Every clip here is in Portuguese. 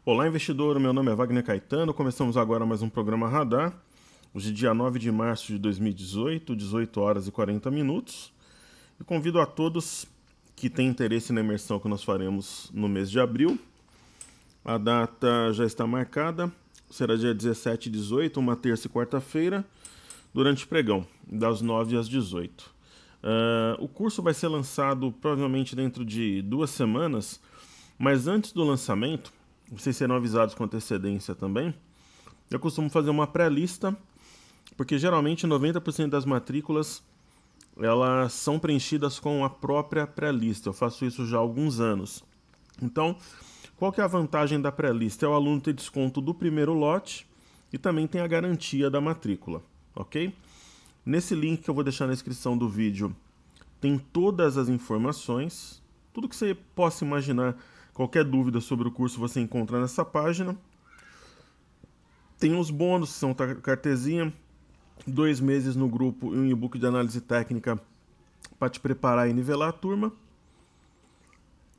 Olá, investidor. Meu nome é Wagner Caetano. Começamos agora mais um programa Radar. Hoje, dia 9 de março de 2018, 18 horas e 40 minutos. E convido a todos que têm interesse na imersão que nós faremos no mês de abril. A data já está marcada. Será dia 17 e 18, uma terça e quarta-feira, durante o pregão, das 9 às 18. O curso vai ser lançado provavelmente dentro de 2 semanas, mas antes do lançamento, vocês serão avisados com antecedência também. Eu costumo fazer uma pré-lista, porque geralmente 90% das matrículas elas são preenchidas com a própria pré-lista. Eu faço isso já há alguns anos. Então, qual que é a vantagem da pré-lista? É o aluno ter desconto do primeiro lote e também tem a garantia da matrícula, ok? Nesse link que eu vou deixar na descrição do vídeo, tem todas as informações, tudo que você possa imaginar. Qualquer dúvida sobre o curso você encontra nessa página. Tem os bônus, que são cartezinha, 2 meses no grupo e um e-book de análise técnica para te preparar e nivelar a turma.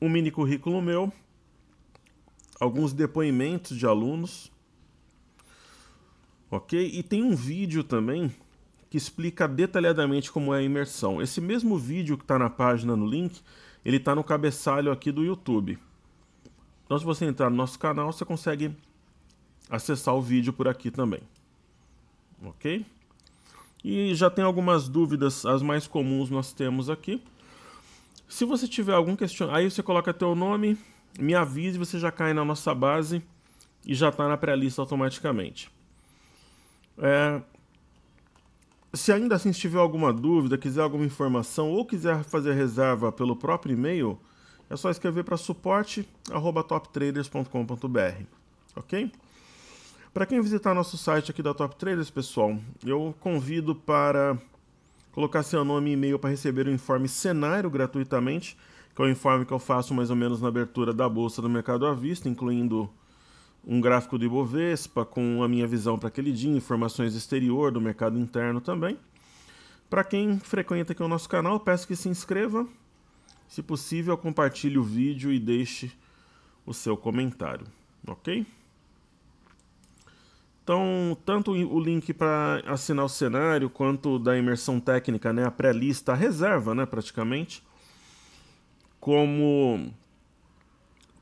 Um mini currículo meu, alguns depoimentos de alunos, ok? E tem um vídeo também que explica detalhadamente como é a imersão. Esse mesmo vídeo que está na página no link, ele está no cabeçalho aqui do YouTube. Então, se você entrar no nosso canal, você consegue acessar o vídeo por aqui também. Ok? E já tem algumas dúvidas, as mais comuns nós temos aqui. Se você tiver algum questionamento, aí você coloca teu nome, me avise, você já cai na nossa base e já está na pré-lista automaticamente. Se ainda assim tiver alguma dúvida, quiser alguma informação ou quiser fazer reserva pelo próprio e-mail, é só escrever para suporte@toptraders.com.br, ok? Para quem visitar nosso site aqui da Top Traders, pessoal, eu convido para colocar seu nome e e-mail para receber o informe cenário gratuitamente, que é o informe que eu faço mais ou menos na abertura da Bolsa do Mercado à Vista, incluindo um gráfico do Ibovespa com a minha visão para aquele dia, informações exterior do mercado interno também. Para quem frequenta aqui o nosso canal, peço que se inscreva. Se possível, compartilhe o vídeo e deixe o seu comentário, ok? Então, tanto o link para assinar o cenário, quanto da imersão técnica, né, a pré-lista, a reserva, né, praticamente, como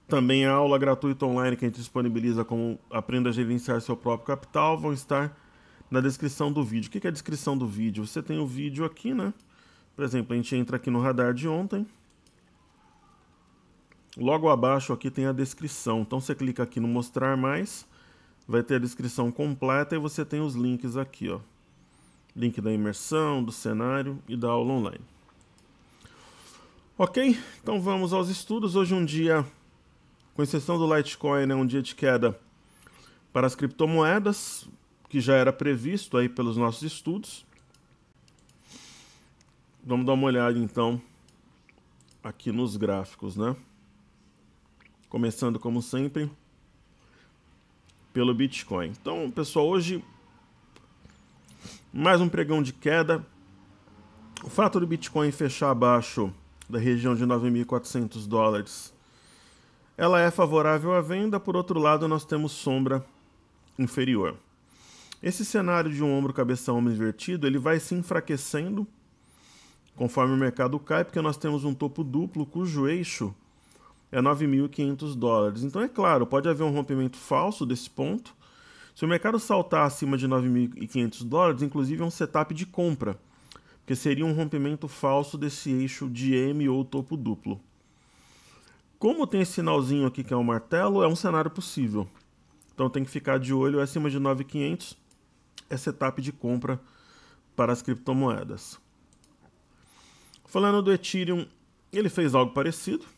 também a aula gratuita online que a gente disponibiliza como Aprenda a Gerenciar Seu Próprio Capital, vão estar na descrição do vídeo. O que é a descrição do vídeo? Você tem o vídeo aqui, né? Por exemplo, a gente entra aqui no radar de ontem. Logo abaixo aqui tem a descrição, então você clica aqui no mostrar mais, vai ter a descrição completa e você tem os links aqui, ó. Link da imersão, do cenário e da aula online. Ok? Então vamos aos estudos. Hoje um dia, com exceção do Litecoin, é um dia de queda para as criptomoedas, que já era previsto aí pelos nossos estudos. Vamos dar uma olhada então aqui nos gráficos, né? Começando, como sempre, pelo Bitcoin. Então, pessoal, hoje, mais um pregão de queda. O fato do Bitcoin fechar abaixo da região de 9.400 dólares, ela é favorável à venda. Por outro lado, nós temos sombra inferior. Esse cenário de um ombro, cabeça, ombro invertido, ele vai se enfraquecendo conforme o mercado cai, porque nós temos um topo duplo cujo eixo é 9.500 dólares. Então, é claro, pode haver um rompimento falso desse ponto. Se o mercado saltar acima de 9.500 dólares, inclusive é um setup de compra, porque seria um rompimento falso desse eixo de M ou topo duplo. Como tem esse sinalzinho aqui que é um martelo, é um cenário possível. Então tem que ficar de olho, acima de 9.500 é setup de compra para as criptomoedas. Falando do Ethereum, ele fez algo parecido.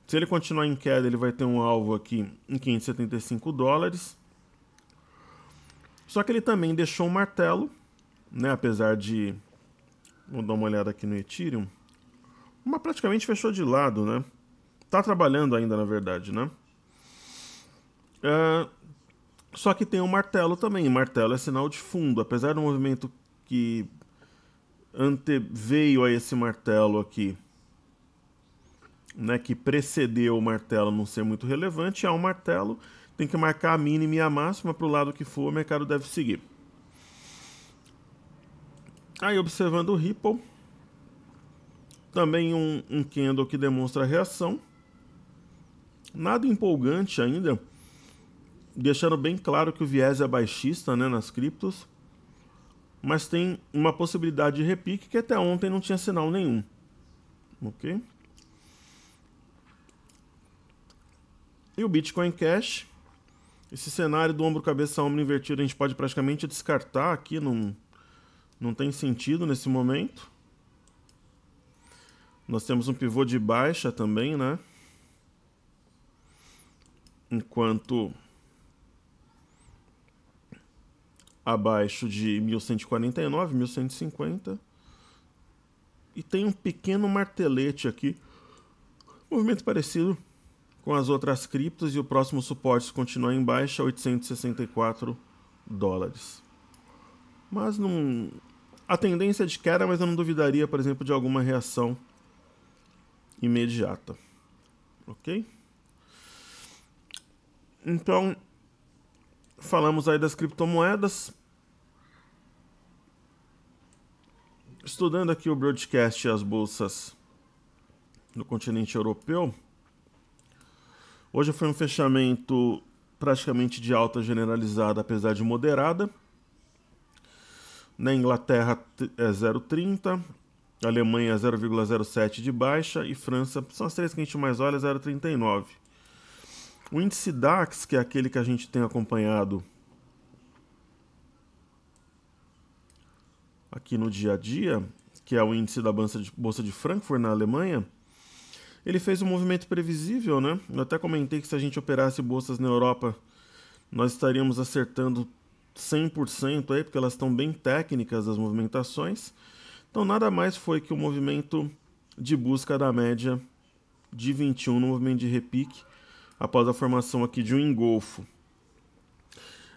Se ele continuar em queda, ele vai ter um alvo aqui em 575 dólares. Só que ele também deixou um martelo, né? Apesar de... Vamos dar uma olhada aqui no Ethereum. Mas praticamente fechou de lado, né? Tá trabalhando ainda, na verdade, né? Só que tem um martelo também. Martelo é sinal de fundo. Apesar do movimento que anteveio a esse martelo aqui né, que precedeu o martelo não ser muito relevante, há um martelo, tem que marcar a mínima e a máxima para o lado que for, o mercado deve seguir. Aí observando o Ripple, também um candle que demonstra reação, nada empolgante ainda, deixando bem claro que o viés é baixista, né, nas criptos, mas tem uma possibilidade de repique que até ontem não tinha sinal nenhum. Ok? E o Bitcoin Cash, esse cenário do ombro cabeça ombro invertido a gente pode praticamente descartar aqui, não tem sentido nesse momento. Nós temos um pivô de baixa também, né? Enquanto abaixo de 1149, 1150. E tem um pequeno martelete aqui. Movimento parecido com as outras criptos e o próximo suporte continua em baixa, 864 dólares. Mas não... A tendência é de queda, mas eu não duvidaria, por exemplo, de alguma reação imediata. Ok? Então, falamos aí das criptomoedas. Estudando aqui o broadcast e as bolsas no continente europeu, hoje foi um fechamento praticamente de alta generalizada, apesar de moderada. Na Inglaterra é 0,30, Alemanha 0,07 de baixa e França, são as três que a gente mais olha, 0,39. O índice DAX, que é aquele que a gente tem acompanhado aqui no dia a dia, que é o índice da Bolsa de Frankfurt na Alemanha, ele fez um movimento previsível, né? Eu até comentei que se a gente operasse bolsas na Europa, nós estaríamos acertando 100% aí, porque elas estão bem técnicas as movimentações. Então nada mais foi que o movimento de busca da média de 21 no movimento de repique, após a formação aqui de um engolfo.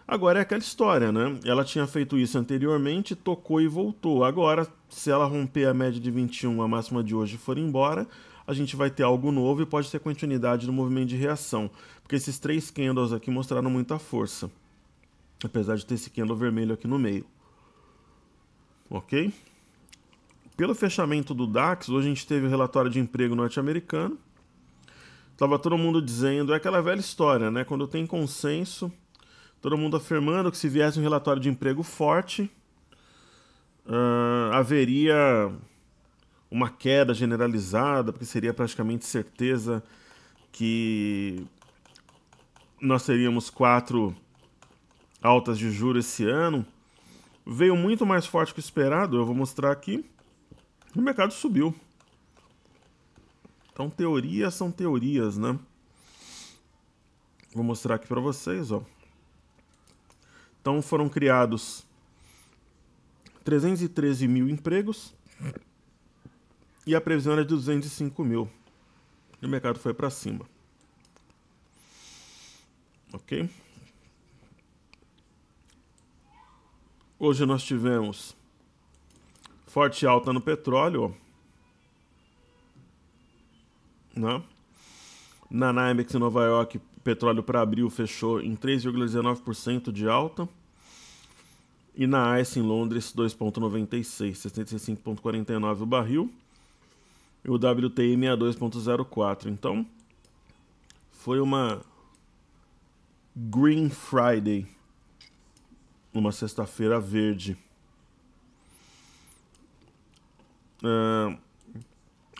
Agora é aquela história, né? Ela tinha feito isso anteriormente, tocou e voltou. Agora, se ela romper a média de 21, a máxima de hoje, for embora, a gente vai ter algo novo e pode ter continuidade no movimento de reação. Porque esses três candles aqui mostraram muita força. Apesar de ter esse candle vermelho aqui no meio. Ok? Pelo fechamento do DAX, hoje a gente teve o relatório de emprego norte-americano. Tava todo mundo dizendo, é aquela velha história, né? Quando tem consenso, todo mundo afirmando que se viesse um relatório de emprego forte, haveria uma queda generalizada, porque seria praticamente certeza que nós teríamos 4 altas de juros esse ano. Veio muito mais forte que o esperado, eu vou mostrar aqui. O mercado subiu. Então, teorias são teorias, né? Vou mostrar aqui para vocês, ó. Então, foram criados 313 mil empregos e a previsão era de 205 mil. E o mercado foi para cima. Ok? Hoje nós tivemos forte alta no petróleo, ó. Né? Na NYMEX em Nova York, petróleo para abril fechou em 3,19% de alta. E na ICE em Londres, 2,96, 65,49 o barril. E o WTI 62,04. Então, foi uma Green Friday, uma sexta-feira verde.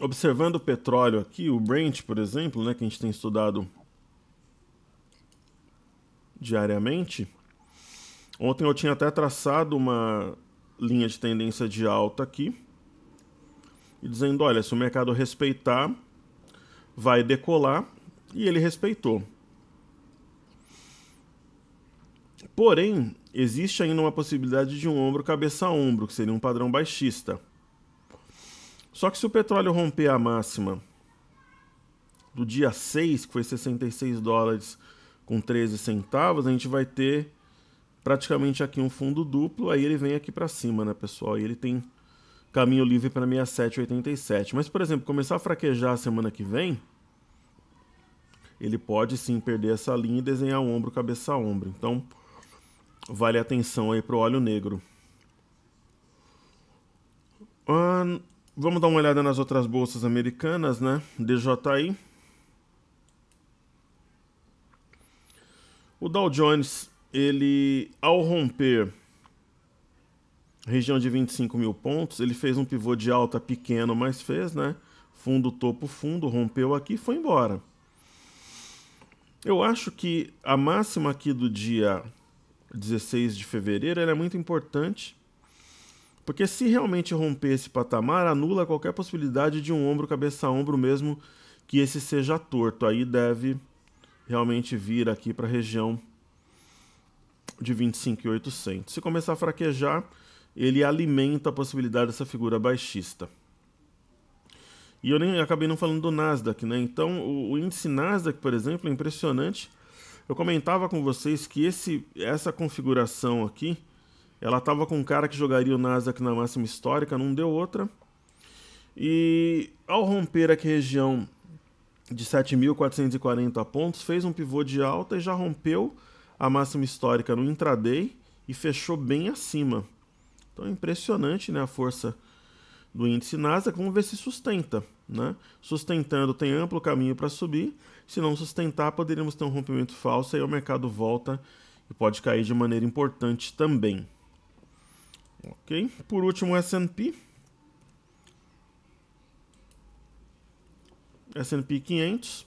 Observando o petróleo aqui, o Brent, por exemplo, né, que a gente tem estudado diariamente, ontem eu tinha até traçado uma linha de tendência de alta aqui, e dizendo, olha, se o mercado respeitar, vai decolar, e ele respeitou. Porém, existe ainda uma possibilidade de um ombro cabeça a ombro, que seria um padrão baixista. Só que se o petróleo romper a máxima do dia 6, que foi 66 dólares com 13 centavos, a gente vai ter praticamente aqui um fundo duplo, aí ele vem aqui para cima, né, pessoal? E ele tem caminho livre para 67,87. Mas, por exemplo, começar a fraquejar a semana que vem, ele pode sim perder essa linha e desenhar um ombro, cabeça a ombro. Então, vale atenção aí para o óleo negro. Vamos dar uma olhada nas outras bolsas americanas, né? DJI. O Dow Jones, ele, ao romper região de 25 mil pontos, ele fez um pivô de alta pequeno, mas fez, né? Fundo, topo, fundo, rompeu aqui e foi embora. Eu acho que a máxima aqui do dia 16 de fevereiro ela é muito importante, porque se realmente romper esse patamar, anula qualquer possibilidade de um ombro, cabeça a ombro, mesmo que esse seja torto. Aí deve realmente vir aqui para a região de 25.800. Se começar a fraquejar, ele alimenta a possibilidade dessa figura baixista. E eu nem acabei não falando do Nasdaq, né? Então, o índice Nasdaq, por exemplo, é impressionante. Eu comentava com vocês que essa configuração aqui, ela estava com um cara que jogaria o Nasdaq na máxima histórica, não deu outra. E ao romper aqui a região de 7.440 pontos, fez um pivô de alta e já rompeu a máxima histórica no intraday e fechou bem acima. Então é impressionante, né, a força do índice Nasdaq. Vamos ver se sustenta, né? Sustentando tem amplo caminho para subir. Se não sustentar, poderíamos ter um rompimento falso, aí o mercado volta e pode cair de maneira importante também. Ok? Por último, o S&P. S&P 500.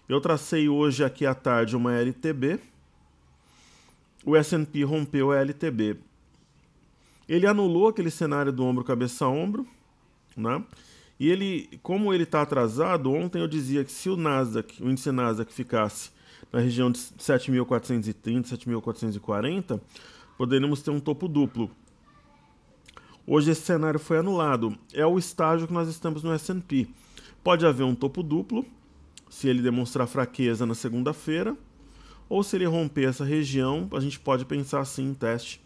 Eu tracei hoje aqui à tarde uma LTB. O S&P rompeu a LTB. Ele anulou aquele cenário do ombro, cabeça a ombro, né? E ele, como ele está atrasado, ontem eu dizia que se o Nasdaq, o índice Nasdaq ficasse na região de 7.430, 7.440, poderíamos ter um topo duplo. Hoje esse cenário foi anulado. É o estágio que nós estamos no S&P. Pode haver um topo duplo, se ele demonstrar fraqueza na segunda-feira, ou se ele romper essa região, a gente pode pensar assim em teste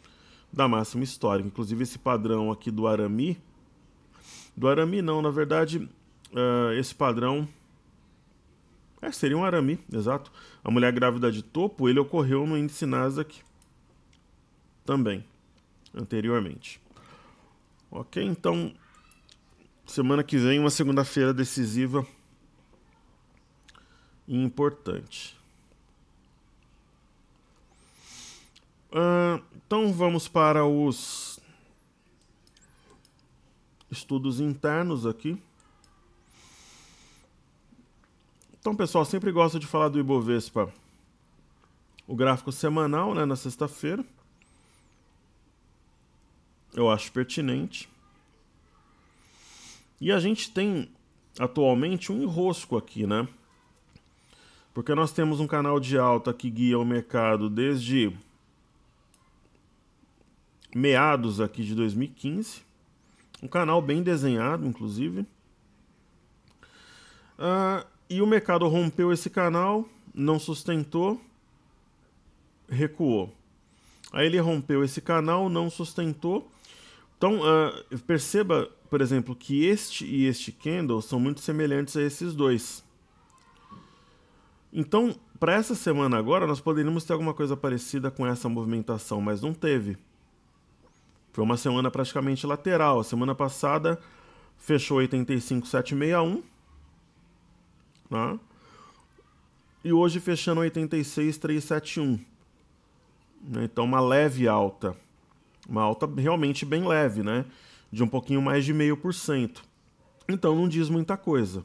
da máxima histórica. Inclusive esse padrão aqui do Arami, não, na verdade, esse padrão seria um Arami, exato. A mulher grávida de topo, ele ocorreu no índice Nasdaq também, anteriormente. Ok, então, semana que vem, uma segunda-feira decisiva e importante. Então vamos para os estudos internos aqui. Então, pessoal, sempre gosto de falar do Ibovespa, o gráfico semanal, né, na sexta-feira. Eu acho pertinente. E a gente tem atualmente um enrosco aqui, né? Porque nós temos um canal de alta que guia o mercado desde meados aqui de 2015. Um canal bem desenhado, inclusive. E o mercado rompeu esse canal, não sustentou, recuou. Aí ele rompeu esse canal, não sustentou. Então, perceba, por exemplo, que este e este candle são muito semelhantes a esses dois. Então, para essa semana agora, nós poderíamos ter alguma coisa parecida com essa movimentação, mas não teve. Foi uma semana praticamente lateral. A semana passada fechou 85,761. Tá? E hoje fechando 86,371. Então, uma leve alta. Uma alta realmente bem leve, né? De um pouquinho mais de 0,5%. Então, não diz muita coisa.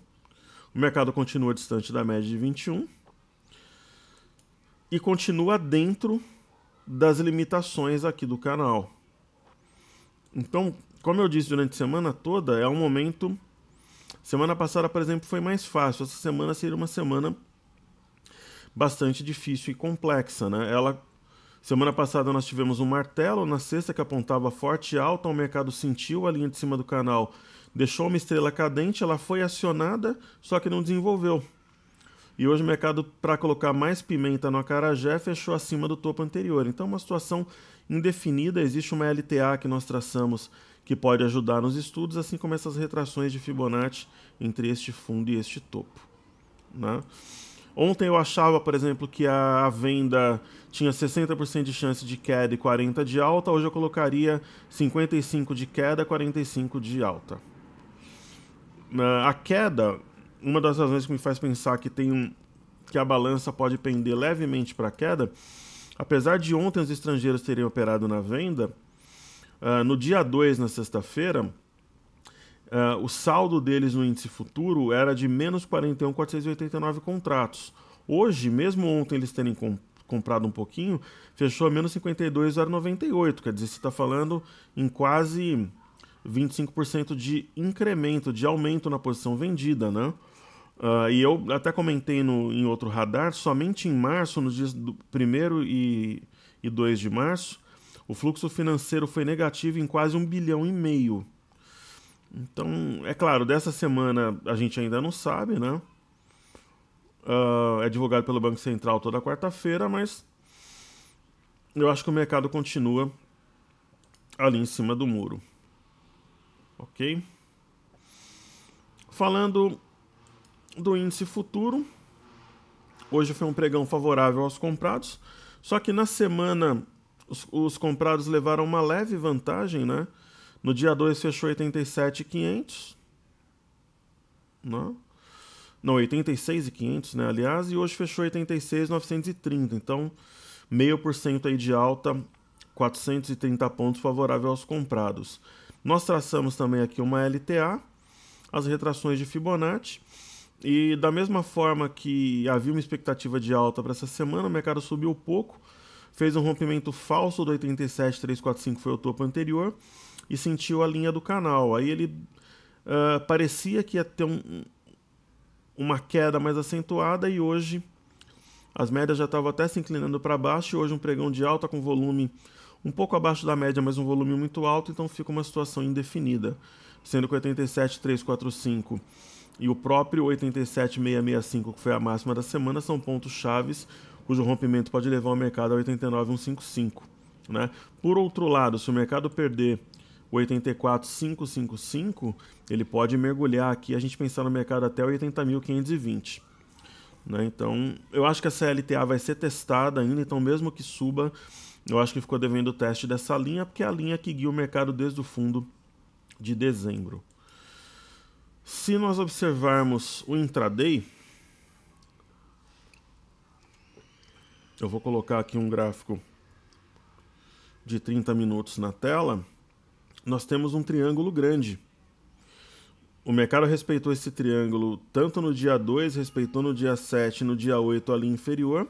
O mercado continua distante da média de 21. E continua dentro das limitações aqui do canal. Então, como eu disse durante a semana toda, é um momento... Semana passada, por exemplo, foi mais fácil. Essa semana seria uma semana bastante difícil e complexa, né? Semana passada nós tivemos um martelo na sexta que apontava forte e alta, o mercado sentiu a linha de cima do canal, deixou uma estrela cadente, ela foi acionada, só que não desenvolveu. E hoje o mercado, para colocar mais pimenta no acarajé, fechou acima do topo anterior. Então, uma situação indefinida. Existe uma LTA que nós traçamos que pode ajudar nos estudos, assim como essas retrações de Fibonacci entre este fundo e este topo, né? Ontem eu achava, por exemplo, que a venda tinha 60% de chance de queda e 40% de alta. Hoje eu colocaria 55% de queda, 45% de alta. A queda, uma das razões que me faz pensar que a balança pode pender levemente para a queda, apesar de ontem os estrangeiros terem operado na venda, no dia 2, na sexta-feira, o saldo deles no índice futuro era de menos 41.489 contratos. Hoje, mesmo ontem eles terem comprado um pouquinho, fechou a menos 52.098. Quer dizer, você está falando em quase 25% de incremento, de aumento na posição vendida, né? E eu até comentei em outro radar, somente em março, nos dias do 1º e 2 de março, o fluxo financeiro foi negativo em quase 1,5 bilhão. Então, é claro, dessa semana a gente ainda não sabe, né? É divulgado pelo Banco Central toda quarta-feira, mas eu acho que o mercado continua ali em cima do muro. Ok? Falando do índice futuro, hoje foi um pregão favorável aos comprados, só que na semana os comprados levaram uma leve vantagem, né? No dia 2 fechou 87.500, não, 86.500, né, aliás, e hoje fechou 86.930, então 0,5% aí de alta, 430 pontos favorável aos comprados. Nós traçamos também aqui uma LTA, as retrações de Fibonacci, e da mesma forma que havia uma expectativa de alta para essa semana, o mercado subiu pouco, fez um rompimento falso do 87.345, foi o topo anterior, e sentiu a linha do canal. Aí ele parecia que ia ter uma queda mais acentuada, e hoje as médias já estavam até se inclinando para baixo, e hoje um pregão de alta com volume um pouco abaixo da média, mas um volume muito alto, então fica uma situação indefinida, sendo que o 87.345 e o próprio 87.665, que foi a máxima da semana, são pontos chaves cujo rompimento pode levar o mercado a 89.155, né? Por outro lado, se o mercado perder o 84.555, ele pode mergulhar aqui, a gente pensar no mercado até 80.520. Né? Então, eu acho que essa LTA vai ser testada ainda, então mesmo que suba, eu acho que ficou devendo o teste dessa linha, porque é a linha que guia o mercado desde o fundo de dezembro. Se nós observarmos o intraday, eu vou colocar aqui um gráfico de 30 minutos na tela, nós temos um triângulo grande. O mercado respeitou esse triângulo tanto no dia 2, respeitou no dia 7, no dia 8 a linha inferior,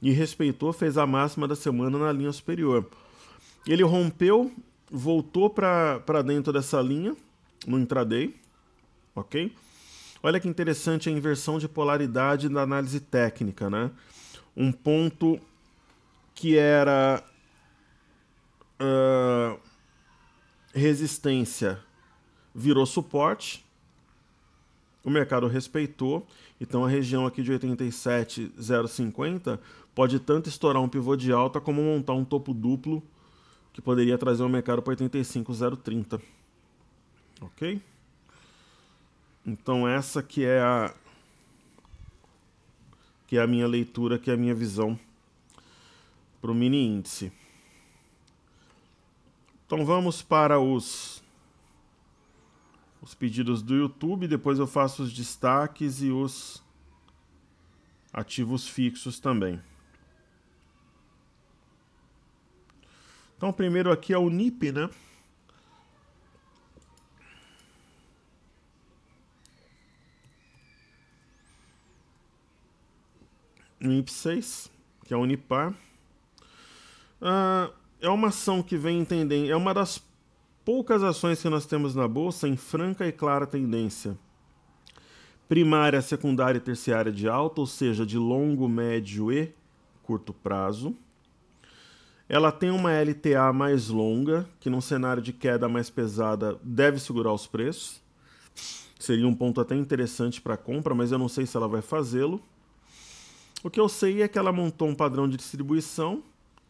e respeitou, fez a máxima da semana na linha superior. Ele rompeu, voltou para dentro dessa linha no intraday, ok? Olha que interessante a inversão de polaridade na análise técnica, né? Um ponto que era resistência virou suporte, o mercado respeitou, então a região aqui de 87.050 pode tanto estourar um pivô de alta como montar um topo duplo que poderia trazer o mercado para 85.030, ok? Então essa que é a minha leitura, que é a minha visão para o mini índice. Então vamos para os pedidos do YouTube, depois eu faço os destaques e os ativos fixos também. Então primeiro aqui é o NIP, né? O NIP6, que é o Unipar. É uma ação que vem entendendo, é uma das poucas ações que nós temos na bolsa em franca e clara tendência primária, secundária e terciária de alta, ou seja, de longo, médio e curto prazo. Ela tem uma LTA mais longa, que num cenário de queda mais pesada deve segurar os preços. Seria um ponto até interessante para compra, mas eu não sei se ela vai fazê-lo. O que eu sei é que ela montou um padrão de distribuição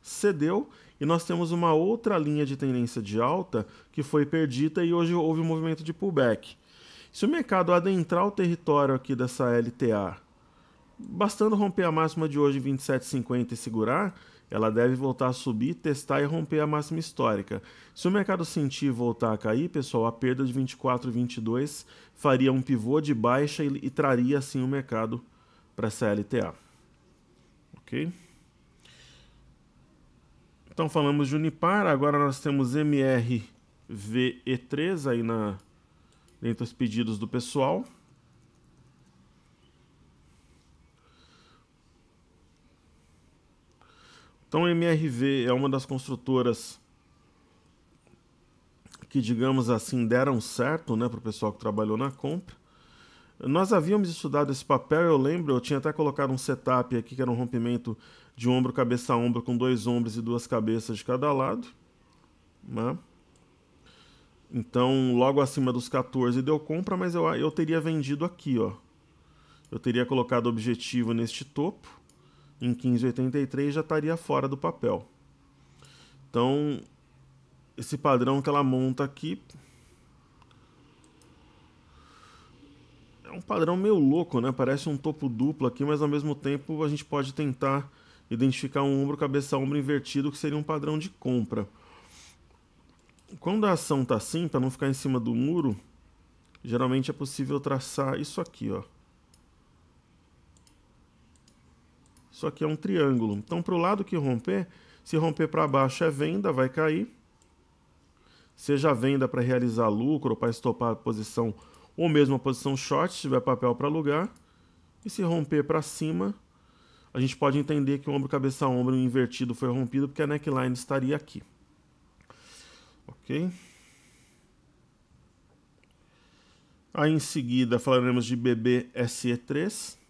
cedeu e nós temos uma outra linha de tendência de alta que foi perdida e hoje houve um movimento de pullback. Se o mercado adentrar o território aqui dessa LTA, bastando romper a máxima de hoje em 27,50 e segurar, ela deve voltar a subir, testar e romper a máxima histórica. Se o mercado sentir voltar a cair, pessoal, a perda de 24,22 faria um pivô de baixa e traria assim o mercado para essa LTA. Ok? Então falamos de Unipar, agora nós temos MRVE3 aí dentro dos pedidos do pessoal. Então, a MRV é uma das construtoras que, digamos assim, deram certo, né, para o pessoal que trabalhou na compra. Nós havíamos estudado esse papel, eu lembro, eu tinha até colocado um setup aqui, que era um rompimento de ombro, cabeça a ombro, com 2 ombros e 2 cabeças de cada lado, né? Então, logo acima dos 14 deu compra, mas eu teria vendido aqui, ó. Eu teria colocado objetivo neste topo. Em 15,83 já estaria fora do papel. Então, esse padrão que ela monta aqui é um padrão meio louco, né? Parece um topo duplo aqui, mas ao mesmo tempo a gente pode tentar identificar um ombro, cabeça, ombro invertido, que seria um padrão de compra. Quando a ação está assim, para não ficar em cima do muro, geralmente é possível traçar isso aqui, ó. Isso aqui é um triângulo. Então, para o lado que romper, se romper para baixo é venda, vai cair. Seja venda para realizar lucro ou para estopar a posição, ou mesmo a posição short, se tiver papel para alugar. E se romper para cima, a gente pode entender que o ombro, cabeça, ombro invertido foi rompido, porque a neckline estaria aqui. Ok? Aí em seguida falaremos de BBSE3.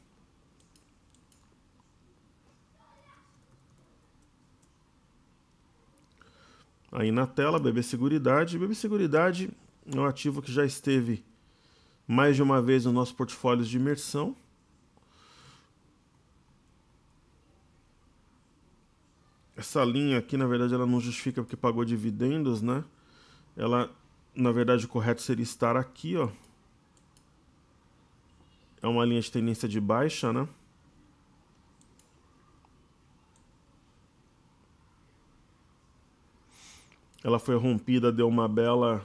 Aí na tela, BB Seguridade. BB Seguridade é um ativo que já esteve mais de uma vez no nosso portfólio de imersão. Essa linha aqui, na verdade, ela não justifica porque pagou dividendos, né? Ela, na verdade, o correto seria estar aqui, ó. É uma linha de tendência de baixa, né? Ela foi rompida, deu uma bela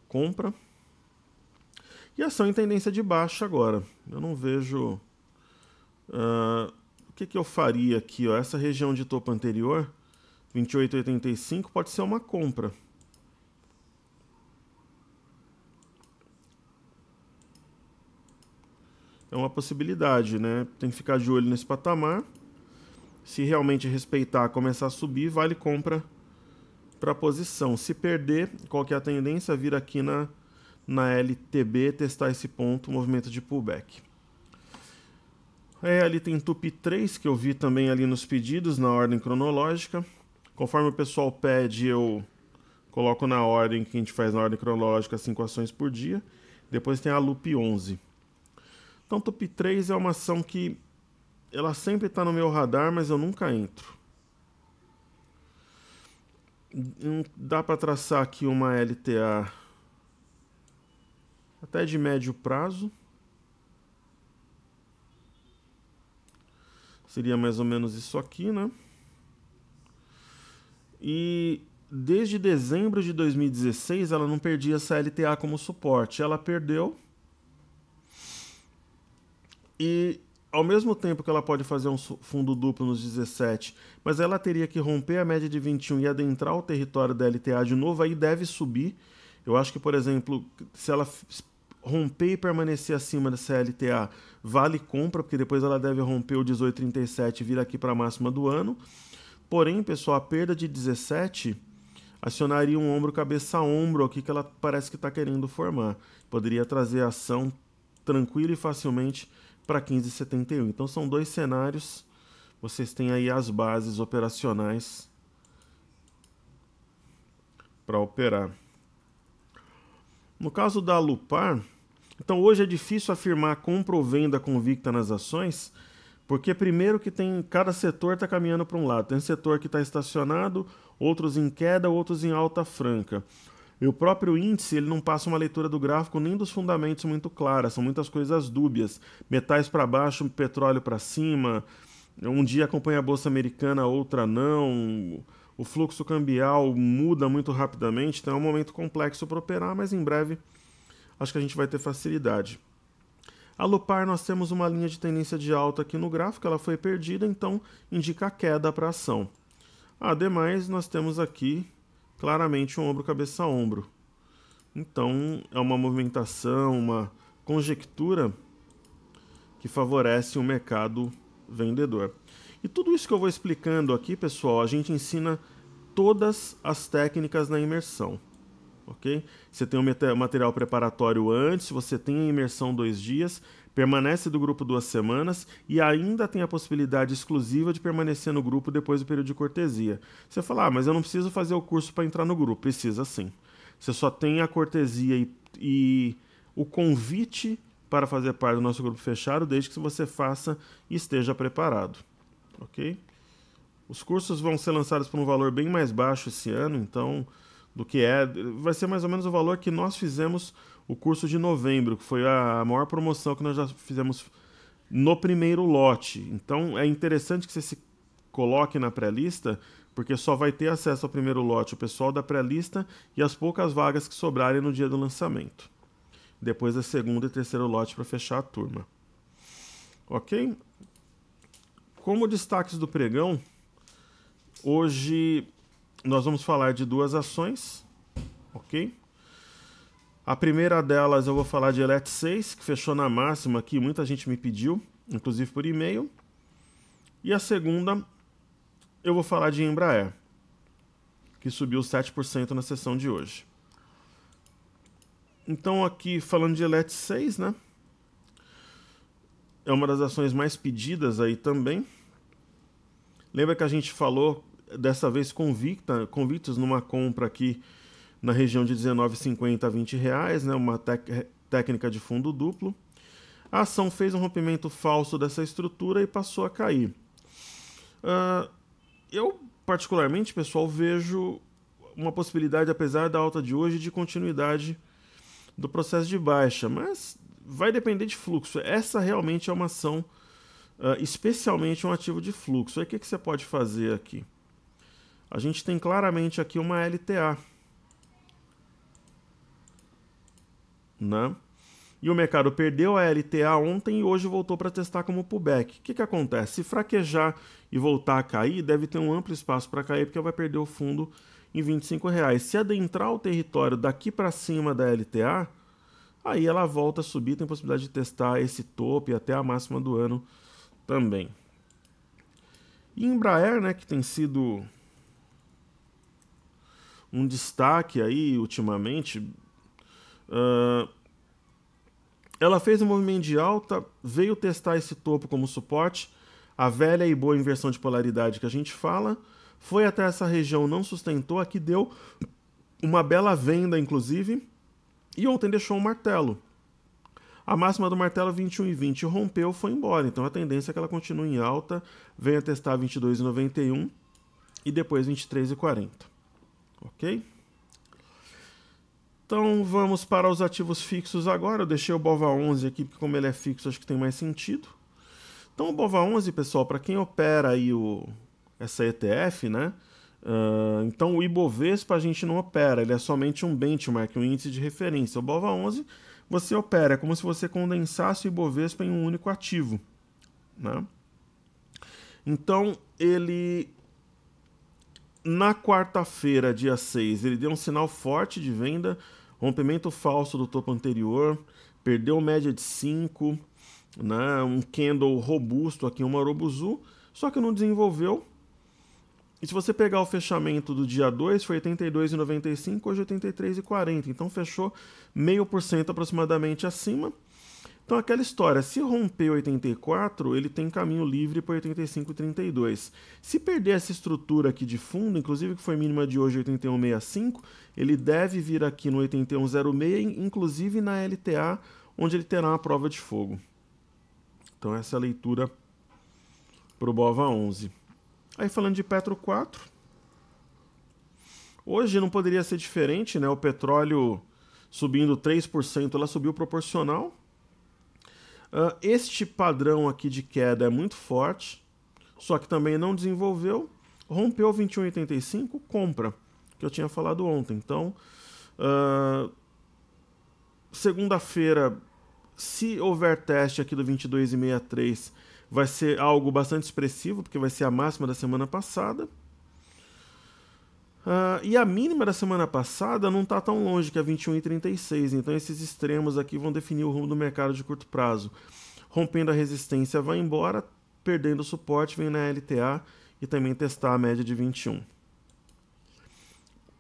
compra. E ação em tendência de baixa agora. Eu não vejo... o que eu faria aqui? Ó? Essa região de topo anterior, 28,85, pode ser uma compra. É uma possibilidade, né? Tem que ficar de olho nesse patamar. Se realmente respeitar, começar a subir, vale compra para a posição. Se perder, qual que é a tendência? Vir aqui na LTB, testar esse ponto, movimento de pullback. Ali tem Tupi 3, que eu vi também ali nos pedidos, na ordem cronológica. Conforme o pessoal pede, eu coloco na ordem que a gente faz na ordem cronológica, 5 ações por dia. Depois tem a Lupi 11. Então, Tupi 3 é uma ação que ela sempre está no meu radar, mas eu nunca entro. Dá para traçar aqui uma LTA até de médio prazo. Seria mais ou menos isso aqui, né? E desde dezembro de 2016 ela não perdia essa LTA como suporte. Ela perdeu. E ao mesmo tempo que ela pode fazer um fundo duplo nos 17, mas ela teria que romper a média de 21 e adentrar o território da LTA de novo, aí deve subir. Eu acho que, por exemplo, se ela romper e permanecer acima dessa LTA, vale compra, porque depois ela deve romper o 18,37 e vir aqui para a máxima do ano. Porém, pessoal, a perda de 17 acionaria um ombro cabeça a ombro aqui que ela parece que está querendo formar. Poderia trazer ação tranquila e facilmente para 15,71. Então são dois cenários, vocês têm aí as bases operacionais para operar. No caso da Lupar, então hoje é difícil afirmar compra ou venda convicta nas ações, Porque primeiro que tem cada setor está caminhando para um lado. Tem setor que está estacionado, outros em queda, outros em alta franca. E o próprio índice ele não passa uma leitura do gráfico nem dos fundamentos muito clara, são muitas coisas dúbias. Metais para baixo, petróleo para cima, um dia acompanha a bolsa americana, outra não. O fluxo cambial muda muito rapidamente, então é um momento complexo para operar, mas em breve acho que a gente vai ter facilidade. A Lupar nós temos uma linha de tendência de alta aqui no gráfico, ela foi perdida, então indica queda para a ação. Ademais, nós temos aqui claramente um ombro cabeça a ombro. Então é uma movimentação, uma conjectura que favorece o mercado vendedor. E tudo isso que eu vou explicando aqui, pessoal, a gente ensina todas as técnicas na imersão. Ok? Você tem o material preparatório antes, você tem a imersão 2 dias, permanece do grupo 2 semanas e ainda tem a possibilidade exclusiva de permanecer no grupo depois do período de cortesia. Você fala, mas eu não preciso fazer o curso para entrar no grupo. Precisa sim. Você só tem a cortesia e o convite para fazer parte do nosso grupo fechado, desde que você faça e esteja preparado. Ok? Os cursos vão ser lançados por um valor bem mais baixo esse ano, então vai ser mais ou menos o valor que nós fizemos o curso de novembro, que foi a maior promoção que nós já fizemos no primeiro lote. Então é interessante que você se coloque na pré-lista, porque só vai ter acesso ao primeiro lote o pessoal da pré-lista e as poucas vagas que sobrarem no dia do lançamento. Depois a segundo e terceiro lote para fechar a turma. Ok? Como destaques do pregão, hoje nós vamos falar de 2 ações, ok? A primeira delas eu vou falar de Elet 6, que fechou na máxima aqui, muita gente me pediu, inclusive por e-mail. E a segunda eu vou falar de Embraer, que subiu 7% na sessão de hoje. Então aqui falando de Elet 6, né? É uma das ações mais pedidas aí também. Lembra que a gente falou dessa vez convictos numa compra aqui na região de R$19,50 a R$20, né, uma técnica de fundo duplo. A ação fez um rompimento falso dessa estrutura e passou a cair. Eu, particularmente, pessoal, vejo uma possibilidade, apesar da alta de hoje, de continuidade do processo de baixa, mas vai depender de fluxo. Essa realmente é uma ação, especialmente um ativo de fluxo. Aí o que você pode fazer aqui? A gente tem claramente aqui uma LTA, né? E o mercado perdeu a LTA ontem e hoje voltou para testar como pullback. O que acontece? Se fraquejar e voltar a cair, deve ter um amplo espaço para cair, porque vai perder o fundo em R$25. Se adentrar o território daqui para cima da LTA, aí ela volta a subir, tem possibilidade de testar esse topo e até a máxima do ano também. E Embraer, né, que tem sido um destaque aí ultimamente, ela fez um movimento de alta, veio testar esse topo como suporte, a velha e boa inversão de polaridade que a gente fala, foi até essa região, não sustentou, aqui deu uma bela venda inclusive, e ontem deixou um martelo. A máxima do martelo 21,20, rompeu, foi embora, então a tendência é que ela continue em alta, venha testar 22,91 e depois 23,40. Ok? Então vamos para os ativos fixos agora. Eu deixei o BOVA11 aqui, porque como ele é fixo, acho que tem mais sentido. Então o BOVA11, pessoal, para quem opera aí essa ETF, né? Então o Ibovespa a gente não opera, ele é somente um benchmark, um índice de referência. O BOVA11 você opera, é como se você condensasse o Ibovespa em um único ativo, né? Então ele... Na quarta-feira, dia 6, ele deu um sinal forte de venda, rompimento falso do topo anterior, perdeu média de 5, né, um candle robusto aqui, uma Urubuzu, só que não desenvolveu. E se você pegar o fechamento do dia 2, foi 82,95, hoje 83,40, então fechou 0,5% aproximadamente acima. Então aquela história, se romper 84, ele tem caminho livre para 85,32. Se perder essa estrutura aqui de fundo, inclusive que foi mínima de hoje 81,65, ele deve vir aqui no 81,06, inclusive na LTA, onde ele terá uma prova de fogo. Então essa é a leitura para o BOVA11. Aí falando de Petro 4, hoje não poderia ser diferente, né? O petróleo subindo 3%, ela subiu proporcional. Este padrão aqui de queda é muito forte, só que também não desenvolveu. Rompeu 21,85, compra, que eu tinha falado ontem. Então, segunda-feira, se houver teste aqui do 22,63, vai ser algo bastante expressivo, porque vai ser a máxima da semana passada. E a mínima da semana passada não está tão longe, que é 21,36. Então esses extremos aqui vão definir o rumo do mercado de curto prazo. Rompendo a resistência, vai embora. Perdendo o suporte, vem na LTA e também testar a média de 21.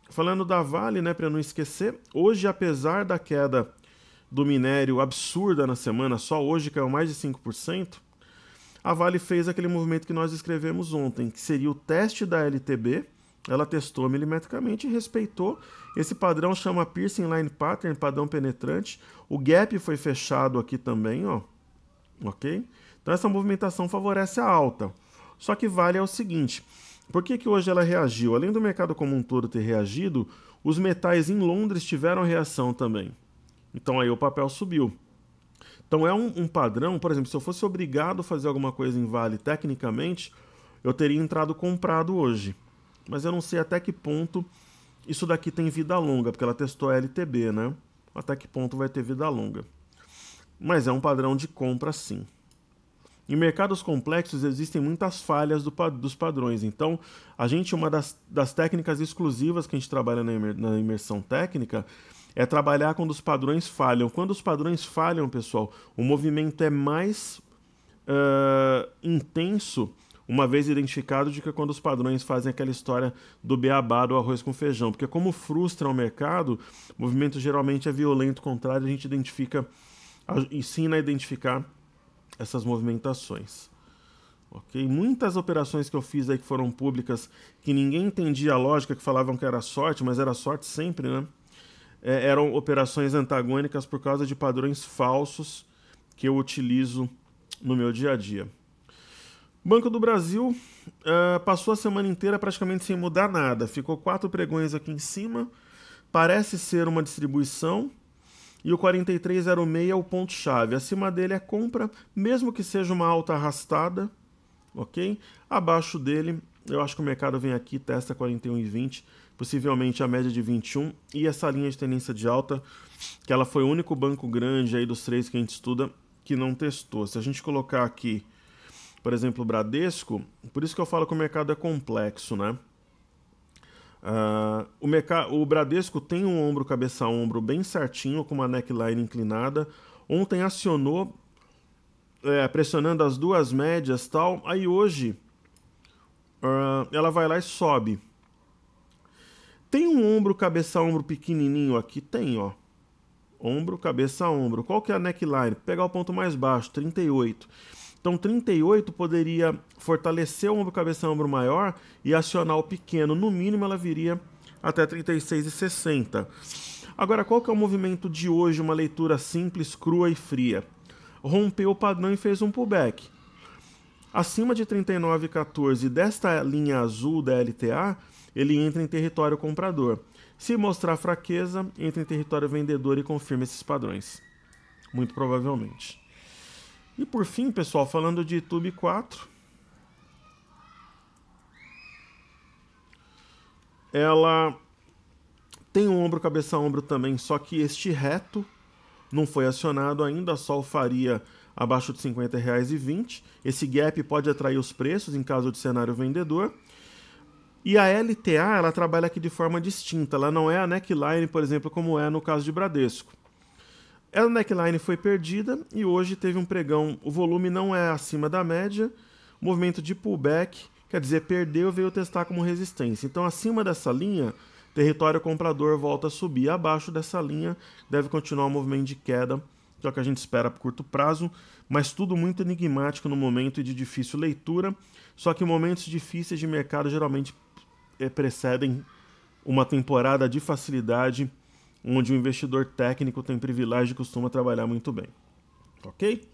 Falando da Vale, né, para não esquecer, hoje, apesar da queda do minério absurda na semana, só hoje caiu mais de 5%, a Vale fez aquele movimento que nós escrevemos ontem, que seria o teste da LTB. Ela testou milimetricamente e respeitou. Esse padrão chama Piercing Line Pattern, padrão penetrante. O gap foi fechado aqui também, ó. Ok? Então essa movimentação favorece a alta. Só que Vale é o seguinte, por que hoje ela reagiu? Além do mercado como um todo ter reagido, os metais em Londres tiveram reação também. Então aí o papel subiu. Então é um padrão, por exemplo, se eu fosse obrigado a fazer alguma coisa em Vale tecnicamente, eu teria entrado comprado hoje. Mas eu não sei até que ponto isso daqui tem vida longa, porque ela testou a LTB, né? Até que ponto vai ter vida longa. Mas é um padrão de compra, sim. Em mercados complexos existem muitas falhas dos padrões. Então, uma das técnicas exclusivas que a gente trabalha na imersão técnica é trabalhar quando os padrões falham. Quando os padrões falham, pessoal, o movimento é mais intenso, uma vez identificado, de que quando os padrões fazem aquela história do beabá, do arroz com feijão. Porque como frustra o mercado, o movimento geralmente é violento, contrário, a gente ensina a identificar essas movimentações. Ok? Muitas operações que eu fiz aí que foram públicas, que ninguém entendia a lógica, que falavam que era sorte, mas era sorte sempre, né? Eram operações antagônicas por causa de padrões falsos que eu utilizo no meu dia a dia. Banco do Brasil passou a semana inteira praticamente sem mudar nada. Ficou 4 pregões aqui em cima. Parece ser uma distribuição. E o 43,06 é o ponto-chave. Acima dele é compra, mesmo que seja uma alta arrastada. Ok? Abaixo dele, eu acho que o mercado vem aqui, testa 41,20. Possivelmente a média de 21. E essa linha de tendência de alta, que ela foi o único banco grande aí dos 3 que a gente estuda que não testou. Se a gente colocar aqui, por exemplo, o Bradesco, por isso que eu falo que o mercado é complexo, né? O Bradesco tem um ombro, cabeça a ombro bem certinho, com uma neckline inclinada. Ontem acionou, pressionando as duas médias e tal. Aí hoje, ela vai lá e sobe. Tem um ombro, cabeça a ombro pequenininho aqui? Tem, ó. Ombro, cabeça a ombro. Qual que é a neckline? Pegar o ponto mais baixo, 38. Então 38 poderia fortalecer o ombro, cabeça, ombro maior e acionar o pequeno. No mínimo ela viria até 36,60. Agora, qual que é o movimento de hoje? Uma leitura simples, crua e fria. Rompeu o padrão e fez um pullback. Acima de 39,14 desta linha azul da LTA, ele entra em território comprador. Se mostrar fraqueza, entra em território vendedor e confirma esses padrões. Muito provavelmente. E por fim, pessoal, falando de YouTube 4, ela tem um ombro, cabeça, ombro também, só que este reto não foi acionado ainda, só o faria abaixo de R$ 50,20. Esse gap pode atrair os preços em caso de cenário vendedor. E a LTA, ela trabalha aqui de forma distinta, ela não é a neckline, por exemplo, como é no caso de Bradesco. A neckline foi perdida e hoje teve um pregão. O volume não é acima da média. Movimento de pullback, quer dizer, perdeu, veio testar como resistência. Então, acima dessa linha, território comprador volta a subir. Abaixo dessa linha, deve continuar o movimento de queda, que é o que a gente espera por curto prazo. Mas tudo muito enigmático no momento e de difícil leitura. Só que momentos difíceis de mercado geralmente precedem uma temporada de facilidade, onde o investidor técnico tem privilégio e costuma trabalhar muito bem. Ok?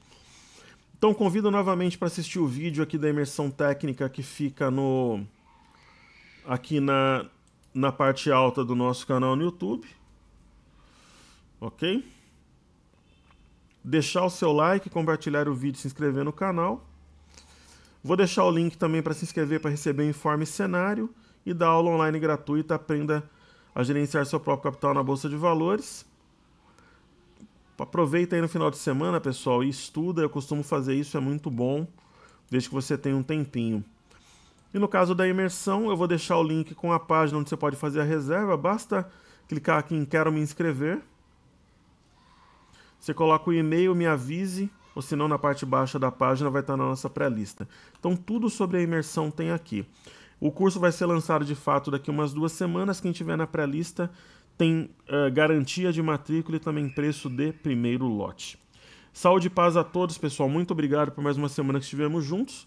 Então convido novamente para assistir o vídeo aqui da imersão técnica que fica aqui na parte alta do nosso canal no YouTube. Ok? Deixar o seu like, compartilhar o vídeo e se inscrever no canal. Vou deixar o link também para se inscrever para receber o informe cenário e da aula online gratuita Aprenda a gerenciar seu próprio capital na Bolsa de Valores. Aproveita aí no final de semana, pessoal, e estuda. Eu costumo fazer isso, é muito bom, desde que você tenha um tempinho. E no caso da imersão, eu vou deixar o link com a página onde você pode fazer a reserva. Basta clicar aqui em Quero me inscrever. Você coloca o e-mail, me avise, ou se não, na parte baixa da página vai estar na nossa pré-lista. Então, tudo sobre a imersão tem aqui. O curso vai ser lançado de fato daqui umas 2 semanas. Quem tiver na pré-lista tem garantia de matrícula e também preço de primeiro lote. Saúde e paz a todos, pessoal. Muito obrigado por mais uma semana que estivemos juntos.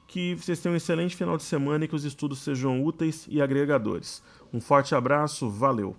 Que vocês tenham um excelente final de semana e que os estudos sejam úteis e agregadores. Um forte abraço, valeu!